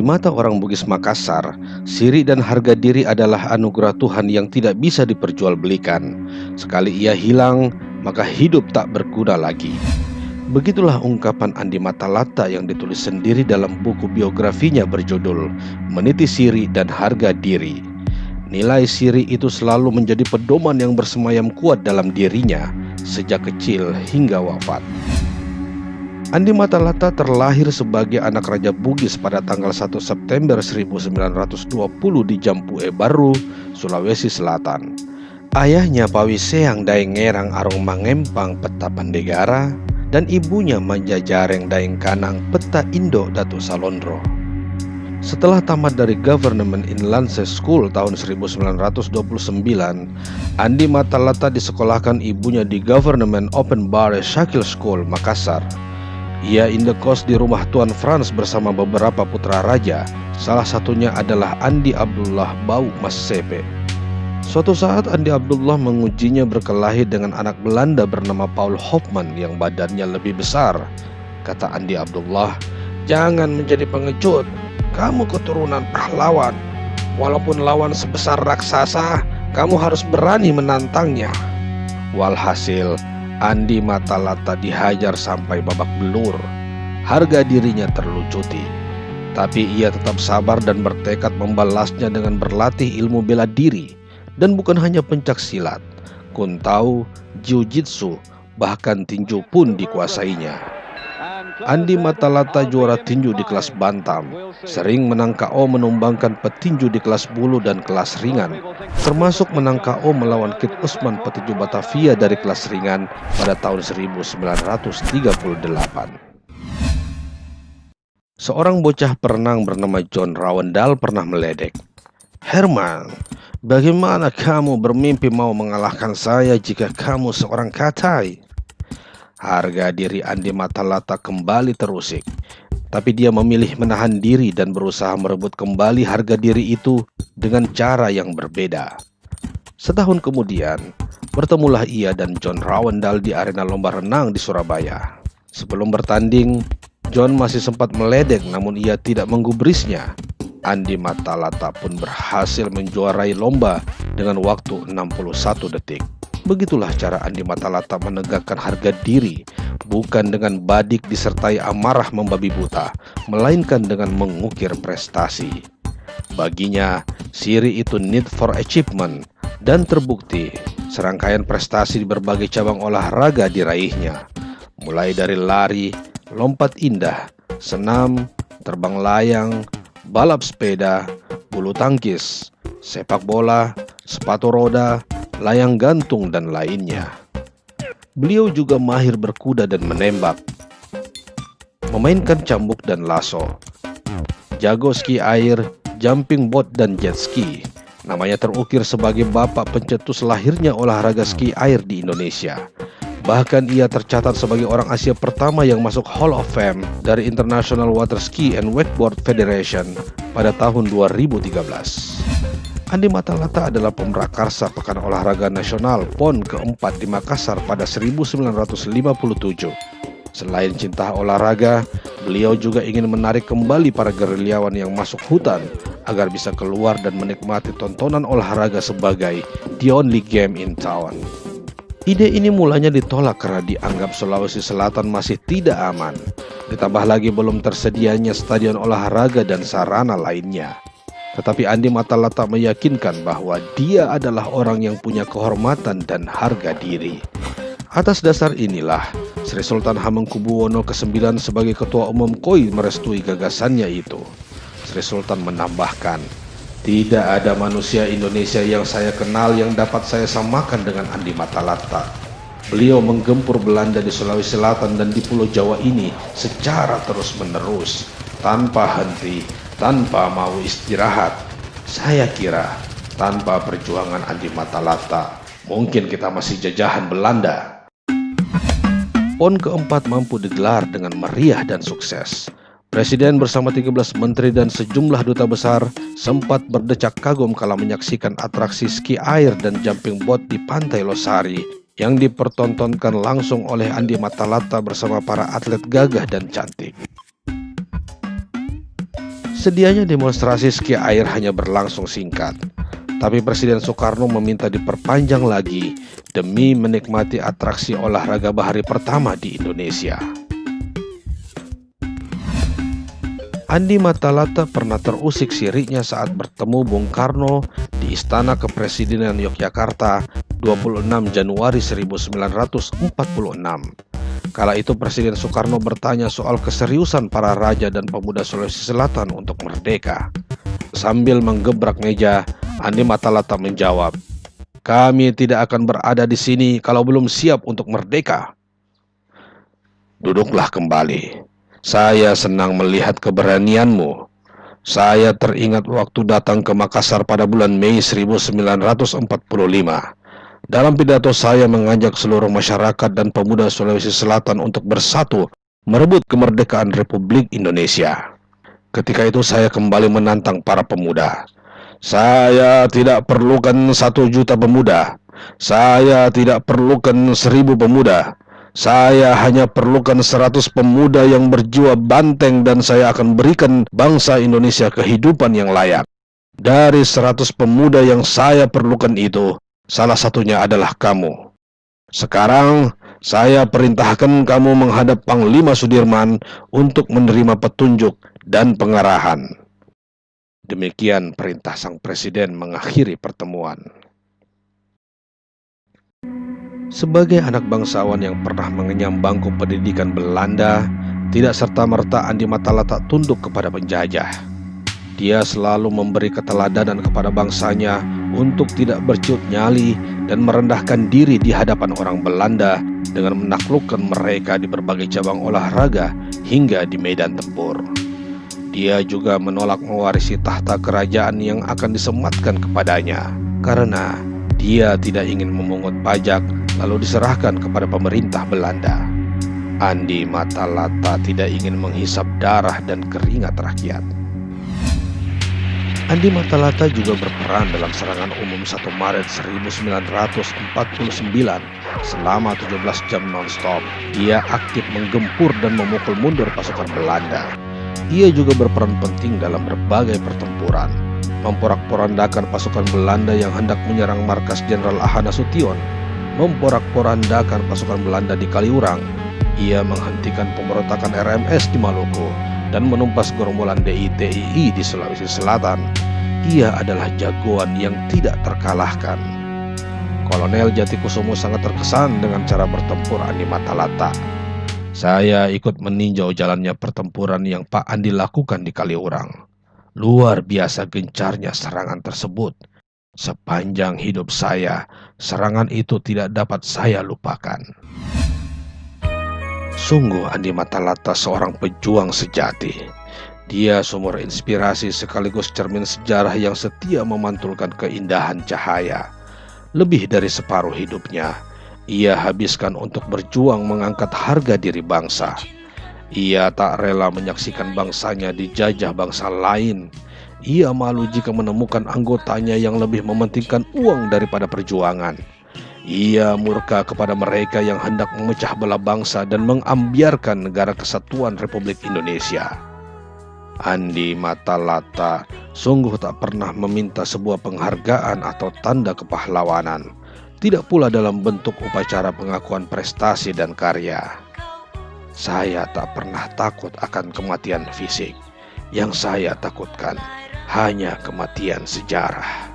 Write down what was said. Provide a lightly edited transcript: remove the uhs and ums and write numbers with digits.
Di mata orang Bugis Makassar, siri dan harga diri adalah anugerah Tuhan yang tidak bisa diperjualbelikan. Sekali ia hilang, maka hidup tak berguna lagi. Begitulah ungkapan Andi Matalata yang ditulis sendiri dalam buku biografinya berjudul Meniti Siri dan Harga Diri. Nilai siri itu selalu menjadi pedoman yang bersemayam kuat dalam dirinya sejak kecil hingga wafat. Andi Matalata terlahir sebagai anak Raja Bugis pada tanggal 1 September 1920 di Jampue Baru, Sulawesi Selatan. Ayahnya Pawiseang Daeng Ngerang Arong Mangempang Peta Pandegara dan ibunya Manjajareng Daeng Kanang Peta Indo Datu Salondro. Setelah tamat dari Government Inlandse School tahun 1929, Andi Matalata disekolahkan ibunya di Government Open Bar Shakil School, Makassar. Ia indekos di rumah Tuan Frans bersama beberapa putra raja, salah satunya adalah Andi Abdullah Bau Mas Sepe. Suatu saat Andi Abdullah mengujinya berkelahi dengan anak Belanda bernama Paul Hofman yang badannya lebih besar. Kata Andi Abdullah, "Jangan menjadi pengecut, kamu keturunan pahlawan. Walaupun lawan sebesar raksasa, kamu harus berani menantangnya." Walhasil, Andi Matalata dihajar sampai babak belur. Harga dirinya terlucuti. Tapi ia tetap sabar dan bertekad membalasnya dengan berlatih ilmu bela diri. Dan bukan hanya pencak silat, kuntau, jiu-jitsu, bahkan tinju pun dikuasainya. Andi Matalata juara tinju di kelas bantam, sering menang KO menumbangkan petinju di kelas bulu dan kelas ringan, termasuk menang KO melawan Kit Usman petinju Batavia dari kelas ringan pada tahun 1938. Seorang bocah perenang bernama John Rawendal pernah meledek, "Herman, bagaimana kamu bermimpi mau mengalahkan saya jika kamu seorang katai?" Harga diri Andi Matalata kembali terusik, tapi dia memilih menahan diri dan berusaha merebut kembali harga diri itu dengan cara yang berbeda. Setahun kemudian, bertemulah ia dan John Rawendal di arena lomba renang di Surabaya. Sebelum bertanding, John masih sempat meledek namun ia tidak menggubrisnya. Andi Matalata pun berhasil menjuarai lomba dengan waktu 61 detik. Begitulah cara Andi Matalata menegakkan harga diri, bukan dengan badik disertai amarah membabi buta, melainkan dengan mengukir prestasi. Baginya, siri itu need for achievement, dan terbukti serangkaian prestasi di berbagai cabang olahraga diraihnya. Mulai dari lari, lompat indah, senam, terbang layang, balap sepeda, bulu tangkis, sepak bola, sepatu roda, layang gantung, dan lainnya. Beliau juga mahir berkuda dan menembak, memainkan cambuk dan lasso, jago ski air, jumping boat, dan jet ski. Namanya terukir sebagai bapak pencetus lahirnya olahraga ski air di Indonesia. Bahkan ia tercatat sebagai orang Asia pertama yang masuk Hall of Fame dari International Water Ski and Wakeboard Federation pada tahun 2013. Andi Matalata adalah pemrakarsa Pekan Olahraga Nasional PON keempat di Makassar pada 1957. Selain cinta olahraga, beliau juga ingin menarik kembali para gerilyawan yang masuk hutan agar bisa keluar dan menikmati tontonan olahraga sebagai the only game in town. Ide ini mulanya ditolak karena dianggap Sulawesi Selatan masih tidak aman. Ditambah lagi belum tersedianya stadion olahraga dan sarana lainnya. Tetapi Andi Matalata meyakinkan bahwa dia adalah orang yang punya kehormatan dan harga diri. Atas dasar inilah, Sri Sultan Hamengkubuwono ke-9 sebagai Ketua Umum KOI merestui gagasannya itu. Sri Sultan menambahkan, "Tidak ada manusia Indonesia yang saya kenal yang dapat saya samakan dengan Andi Matalata. Beliau menggempur Belanda di Sulawesi Selatan dan di Pulau Jawa ini secara terus-menerus, tanpa henti, tanpa mau istirahat. Saya kira tanpa perjuangan Andi Matalata, mungkin kita masih jajahan Belanda." PON keempat mampu digelar dengan meriah dan sukses. Presiden bersama 13 menteri dan sejumlah duta besar sempat berdecak kagum kala menyaksikan atraksi ski air dan jumping boat di Pantai Losari yang dipertontonkan langsung oleh Andi Matalata bersama para atlet gagah dan cantik. Sedianya demonstrasi ski air hanya berlangsung singkat, tapi Presiden Soekarno meminta diperpanjang lagi demi menikmati atraksi olahraga bahari pertama di Indonesia. Andi Matalata pernah terusik siriknya saat bertemu Bung Karno di Istana Kepresidenan Yogyakarta 26 Januari 1946. Kala itu Presiden Soekarno bertanya soal keseriusan para raja dan pemuda Sulawesi Selatan untuk merdeka. Sambil menggebrak meja, Andi Matalata menjawab, "Kami tidak akan berada di sini kalau belum siap untuk merdeka." "Duduklah kembali. Saya senang melihat keberanianmu. Saya teringat waktu datang ke Makassar pada bulan Mei 1945. Dalam pidato saya mengajak seluruh masyarakat dan pemuda Sulawesi Selatan untuk bersatu merebut kemerdekaan Republik Indonesia. Ketika itu saya kembali menantang para pemuda. Saya tidak perlukan 1 juta pemuda. Saya tidak perlukan 1.000 pemuda. Saya hanya perlukan 100 pemuda yang berjiwa banteng dan saya akan berikan bangsa Indonesia kehidupan yang layak. Dari 100 pemuda yang saya perlukan itu, salah satunya adalah kamu. Sekarang, saya perintahkan kamu menghadap Panglima Sudirman untuk menerima petunjuk dan pengarahan." Demikian perintah sang presiden mengakhiri pertemuan. Sebagai anak bangsawan yang pernah mengenyam bangku pendidikan Belanda, tidak serta-merta Andi Matalata tunduk kepada penjajah. Dia selalu memberi keteladanan kepada bangsanya untuk tidak berciut nyali dan merendahkan diri di hadapan orang Belanda dengan menaklukkan mereka di berbagai cabang olahraga hingga di medan tempur. Dia juga menolak mewarisi tahta kerajaan yang akan disematkan kepadanya karena dia tidak ingin memungut pajak lalu diserahkan kepada pemerintah Belanda. Andi Matalata tidak ingin menghisap darah dan keringat rakyat. Andi Matalata juga berperan dalam serangan umum 1 Maret 1949 selama 17 jam non-stop. Ia aktif menggempur dan memukul mundur pasukan Belanda. Ia juga berperan penting dalam berbagai pertempuran, memporak-porandakan pasukan Belanda yang hendak menyerang markas Jenderal A.H. Nasution, memporak-porandakan pasukan Belanda di Kaliurang. Ia menghentikan pemberontakan RMS di Maluku dan menumpas gerombolan DITII di Sulawesi Selatan. Ia adalah jagoan yang tidak terkalahkan. Kolonel Jatikusumo sangat terkesan dengan cara bertempur Andi Matalata. Saya ikut meninjau jalannya pertempuran yang Pak Andi lakukan di Kaliurang. Luar biasa gencarnya serangan tersebut. Sepanjang hidup saya, serangan itu tidak dapat saya lupakan. Sungguh Andi Matalata seorang pejuang sejati. Dia sumber inspirasi sekaligus cermin sejarah yang setia memantulkan keindahan cahaya. Lebih dari separuh hidupnya, ia habiskan untuk berjuang mengangkat harga diri bangsa. Ia tak rela menyaksikan bangsanya dijajah bangsa lain. Ia malu jika menemukan anggotanya yang lebih mementingkan uang daripada perjuangan. Ia murka kepada mereka yang hendak memecah belah bangsa dan mengambiarkan negara kesatuan Republik Indonesia. Andi Matalata sungguh tak pernah meminta sebuah penghargaan atau tanda kepahlawanan, tidak pula dalam bentuk upacara pengakuan prestasi dan karya. Saya tak pernah takut akan kematian fisik. Yang saya takutkan hanya kematian sejarah.